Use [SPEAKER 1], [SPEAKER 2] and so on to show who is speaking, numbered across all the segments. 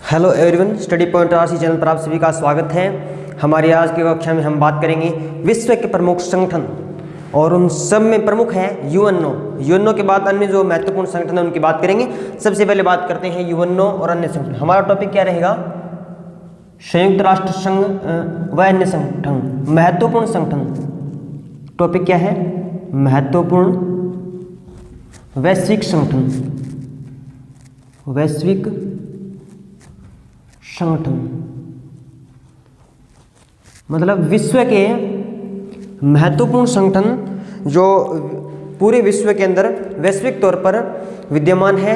[SPEAKER 1] Hello everyone, study point RC channel पर आप सभी का स्वागत है। हमारी आज की कक्षा में हम बात करेंगे विश्व के प्रमुख संगठन और उन सब में प्रमुख है यूएनओ। यूएनओ के बाद अन्य जो महत्वपूर्ण संगठन है उनकी बात करेंगे। सबसे पहले बात करते हैं यूएनओ और अन्य संगठन। हमारा टॉपिक क्या रहेगा? संयुक्त राष्ट्र संघ व अन्य संगठन, महत्वपूर्ण संगठन। टॉपिक क्या है? महत्वपूर्ण वैश्विक संगठन, वैश्विक संगठन मतलब विश्व के महत्वपूर्ण संगठन जो पूरे विश्व के अंदर वैश्विक तौर पर विद्यमान है,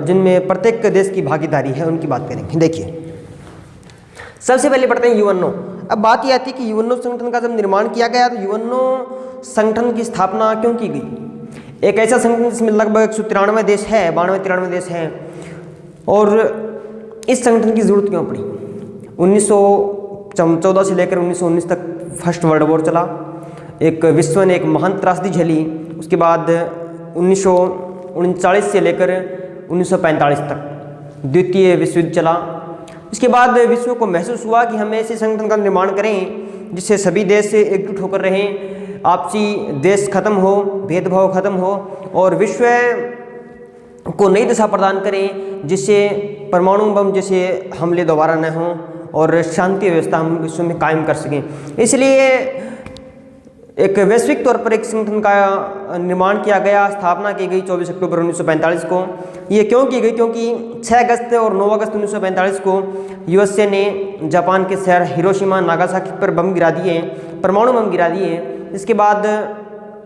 [SPEAKER 1] जिनमें प्रत्येक देश की भागीदारी है, उनकी बात करेंगे। देखिए, सबसे पहले पढ़ते हैं यूएनओ। अब बात यह आती है कि यूएनओ संगठन का जब निर्माण किया गया तो यूएनओ संगठन की स्थापना क्यों की गई? एक ऐसा संगठन जिसमें लगभग 193 देश है, 92-93 देश हैं, और इस संगठन की जरूरत क्यों पड़ी? 1914 से लेकर 1919 तक फर्स्ट वर्ल्ड वॉर चला, एक विश्व ने एक महान त्रासदी झेली। उसके बाद 1939 से लेकर 1945 तक द्वितीय विश्व युद्ध चला। इसके बाद विश्व को महसूस हुआ कि हमें ऐसे संगठन का निर्माण करें जिससे सभी देश एकजुट होकर रहें, आपसी देश खत्म हो, भेदभाव खत्म हो, और विश्व को नई दिशा प्रदान करें जिससे परमाणु बम जैसे हमले दोबारा न हों और शांति व्यवस्था हम विश्व में कायम कर सकें। इसलिए एक वैश्विक तौर पर एक संगठन का निर्माण किया गया, स्थापना की गई 24 अक्टूबर 1945 को। ये क्यों की गई? क्योंकि 6 अगस्त और 9 अगस्त 1945 को यूएसए ने जापान के शहर हिरोशिमा नागासाकी पर बम गिरा दिए, परमाणु बम गिरा दिए। इसके बाद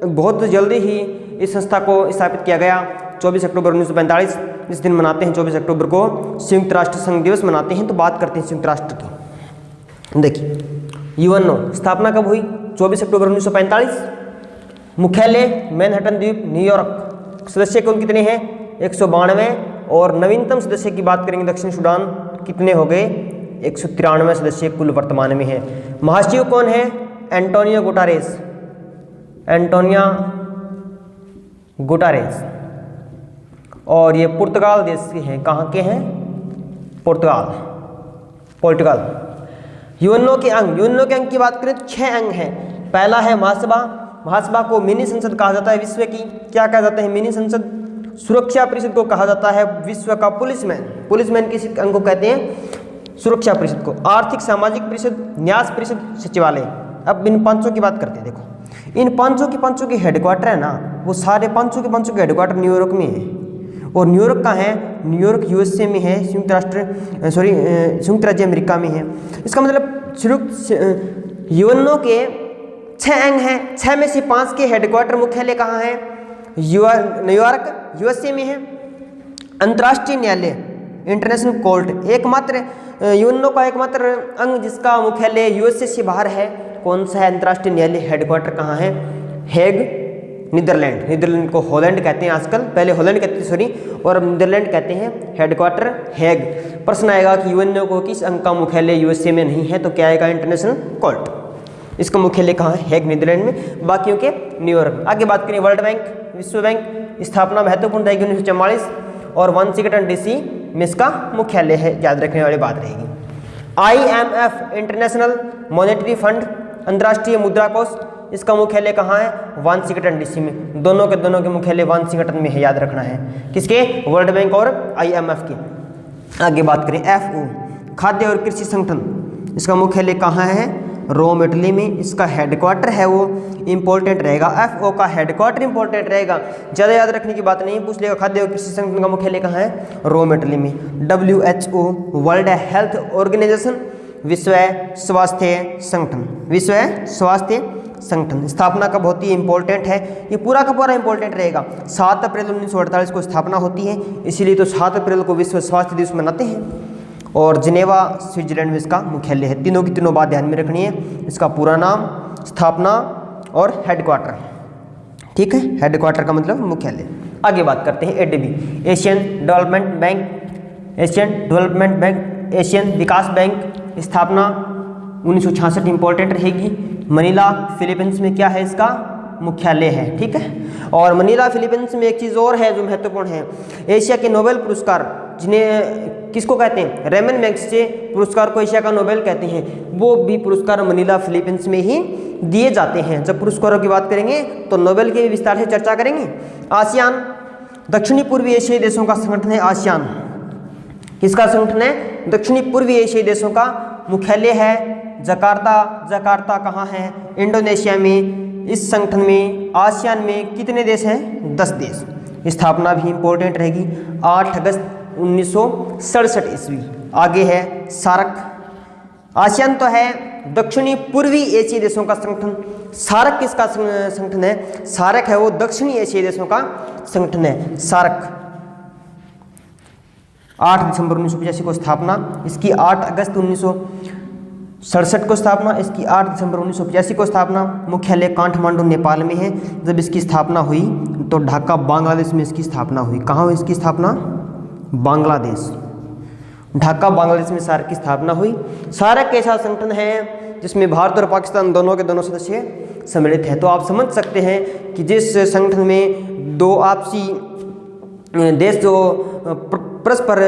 [SPEAKER 1] बहुत जल्दी ही इस संस्था को स्थापित किया गया 24 अक्टूबर 1945। इस दिन मनाते हैं 24 अक्टूबर को संयुक्त राष्ट्र संघ दिवस मनाते हैं। तो बात करते हैं संयुक्त राष्ट्र की। देखिए, यूएनओ स्थापना कब हुई? 24 अक्टूबर 1945। मुख्यालय मैनहट्टन द्वीप, न्यूयॉर्क। सदस्य कुल कितने हैं? 192। और नवीनतम सदस्य की बात करेंगे दक्षिण सूडान, कितने हो गए? 193 सदस्य कुल वर्तमान में है। महासचिव कौन है? Antonio Guterres, Antonia Guterres. और ये पुर्तगाल देश के हैं। कहाँ के हैं? पोर्तुगाल। यूएनओ के अंग, यूएनओ के अंग की बात करें तो 6 अंग हैं। पहला है महासभा। महासभा को मिनी संसद कहा जाता है विश्व की। क्या कहा जाता है? मिनी संसद। सुरक्षा परिषद को कहा जाता है विश्व का पुलिसमैन। पुलिसमैन किस अंग को कहते हैं? सुरक्षा परिषद को। आर्थिक सामाजिक परिषद, न्यास परिषद, सचिवालय। अब इन पांचों की बात करते हैं। देखो, इन पांचों के हेडक्वार्टर है ना, वो सारे पांचों के हेडक्वार्टर न्यूयॉर्क में है। और न्यूयॉर्क का है? न्यूयॉर्क यूएसए में है, संयुक्त राज्य अमेरिका में है। इसका मतलब यूएनओ के 6 अंग हैं। 6 में से 5 के हेडक्वार्टर मुख्यालय कहाँ है? न्यूयॉर्क यूएसए में है। अंतर्राष्ट्रीय न्यायालय, इंटरनेशनल कोर्ट, एकमात्र यूएनओ का एकमात्र अंग जिसका मुख्यालय यूएसए से बाहर है, कौन सा है? अंतर्राष्ट्रीय न्यायालय। हेडक्वार्टर कहाँ है? Hague, Netherland. नीदरलैंड को हॉलैंड कहते हैं आजकल, पहले हॉलैंड कहते थे सॉरी, और अब नीदरलैंड कहते हैं। Headquarter Hague. प्रश्न आएगा कि यूएनओ को किस अंग का मुख्यालय यूएसए में नहीं है, तो क्या आएगा? International court. इसका मुख्यालय कहाँ है? हेग, नीदरलैंड में। बाकियों के न्यूयॉर्क। आगे बात करें वर्ल्ड बैंक, विश्व बैंक। स्थापना महत्वपूर्ण रहेगी 1944, और वाशिंगटन डीसी में इसका मुख्यालय है। याद रखने वाली बात रहेगी। IMF, इंटरनेशनल मॉनेटरी फंड, अंतर्राष्ट्रीय मुद्रा कोष, इसका मुख्यालय कहाँ है? वाशिंगटन डीसी में। दोनों के मुख्यालय वाशिंगटन में है, याद रखना है। किसके? वर्ल्ड बैंक और IMF के। आगे बात करें FAO, खाद्य और कृषि संगठन। इसका मुख्यालय कहाँ है? रोम, इटली में। इसका हेडक्वार्टर है वो इंपॉर्टेंट रहेगा। FAO का हेडक्वार्टर इंपॉर्टेंट रहेगा, ज़्यादा याद रखने की बात नहीं, पूछ लेगा। खाद्य और कृषि संगठन का मुख्यालय कहाँ है? रोम, इटली में। WHO, वर्ल्ड हेल्थ ऑर्गेनाइजेशन, विश्व स्वास्थ्य संगठन, विश्व स्वास्थ्य संगठन। स्थापना कब होती है? इंपॉर्टेंट है, ये पूरा का पूरा इंपॉर्टेंट रहेगा। 7 अप्रैल 1948 को स्थापना होती है, इसीलिए तो 7 अप्रैल को विश्व स्वास्थ्य दिवस मनाते हैं। और जिनेवा, स्विट्जरलैंड में इसका मुख्यालय है। तीनों की तीनों बात ध्यान में रखनी है। इसका पूरा नाम, स्थापना और हेडक्वार्टर। ठीक है, हेडक्वार्टर का मतलब मुख्यालय। आगे बात करते हैं ADB, Asian development bank, Asian development bank, Asian विकास बैंक। स्थापना 1966, इंपॉर्टेंट रहेगी। मनीला, फिलीपींस में क्या है? इसका मुख्यालय है। ठीक है, और मनीला फिलीपींस में एक चीज़ और है जो महत्वपूर्ण है। एशिया के नोबेल पुरस्कार जिन्हें किसको कहते हैं, रेमन मैग्सेसे पुरस्कार को एशिया का नोबेल कहते हैं, वो भी पुरस्कार मनीला फिलीपींस में ही दिए जाते हैं। जब पुरस्कारों की बात करेंगे तो नोबेल की विस्तार से चर्चा करेंगे। आसियान दक्षिणी पूर्वी एशियाई देशों का संगठन है। आसियान किसका संगठन है? दक्षिणी पूर्वी एशियाई देशों का। मुख्यालय है जकार्ता। जकार्ता कहाँ है? इंडोनेशिया में। इस संगठन में आसियान में कितने देश हैं? 10 देश। स्थापना भी इंपॉर्टेंट रहेगी, 8 अगस्त 1967 ईस्वी। आगे है सार्क। आसियान तो है दक्षिणी पूर्वी एशियाई देशों का संगठन। सार्क किसका संगठन है? सार्क है वो दक्षिणी एशियाई देशों का संगठन है। सार्क 8 दिसंबर 1985 को स्थापना, इसकी 8 अगस्त 1967 को स्थापना, इसकी 8 दिसंबर 1985 को स्थापना। मुख्यालय काठमांडू नेपाल में है। जब इसकी स्थापना हुई तो ढाका बांग्लादेश में इसकी स्थापना हुई। कहाँ हुई इसकी स्थापना? बांग्लादेश। ढाका बांग्लादेश में सार्क की स्थापना हुई। सार्क ऐसा संगठन है जिसमें भारत और पाकिस्तान दोनों के दोनों सदस्य सम्मिलित हैं। तो आप समझ सकते हैं कि जिस संगठन में दो आपसी देश जो परस्पर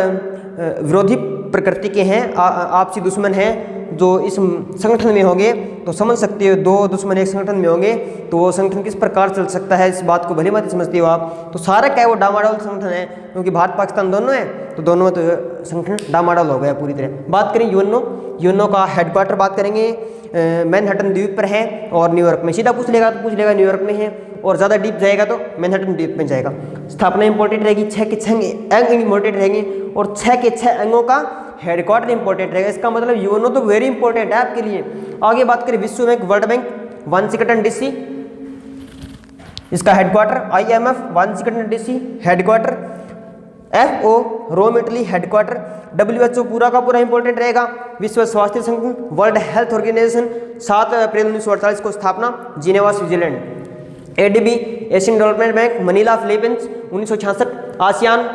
[SPEAKER 1] विरोधी प्रकृति के हैं, आपसी दुश्मन हैं, जो इस संगठन में होंगे तो समझ सकते हो, दो दुश्मन एक संगठन में होंगे तो वो संगठन किस प्रकार चल सकता है, इस बात को भली भांति समझते हो आप। तो सार्क है वो डामाडोल संगठन है, क्योंकि भारत पाकिस्तान दोनों है तो दोनों में तो संगठन डामाडोल हो गया पूरी तरह। बात करें यूएनओ। यूएनओ का हेडक्वार्टर बात करेंगे मैनहट्टन द्वीप पर है और न्यूयॉर्क में। सीधा पूछ लेगा तो पूछ लेगा न्यूयॉर्क में है, और ज़्यादा डीप जाएगा तो मैनहट्टन द्वीप में जाएगा। स्थापना इंपॉर्टेंट रहेगी, 6 के 6 अंग इंपॉर्टेंट रहेंगे और 6 के 6 अंगों का हेडक्वार्टर इंपॉर्टेंट रहेगा। इसका मतलब यूएनओ तो वेरी इंपॉर्टेंट है आपके लिए। आगे बात करें विश्व bank, world bank, Washington DC इसका headquarter. IMF Washington DC headquarter. FO Rome Italy headquarter. WHO पूरा का पूरा इंपॉर्टेंट रहेगा। विश्व स्वास्थ्य संगठन, वर्ल्ड हेल्थ ऑर्गेनाइजेशन 7 अप्रैल 1948 को स्थापना, Geneva Switzerland. ADB Asian development bank, Manila Philippines 1966। ASEAN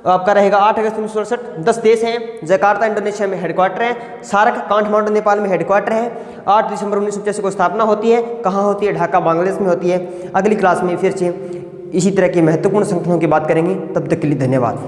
[SPEAKER 1] आपका रहेगा 8 अगस्त 1968। 10 देश हैं। जकार्ता इंडोनेशिया में हेडक्वार्टर है। सार्क काठमांडू नेपाल में हेडक्वार्टर है। 8 दिसंबर 1985 को स्थापना होती है। कहाँ होती है? ढाका बांग्लादेश में होती है। अगली क्लास में फिर से इसी तरह के महत्वपूर्ण संगठनों की बात करेंगे। तब तक के लिए धन्यवाद।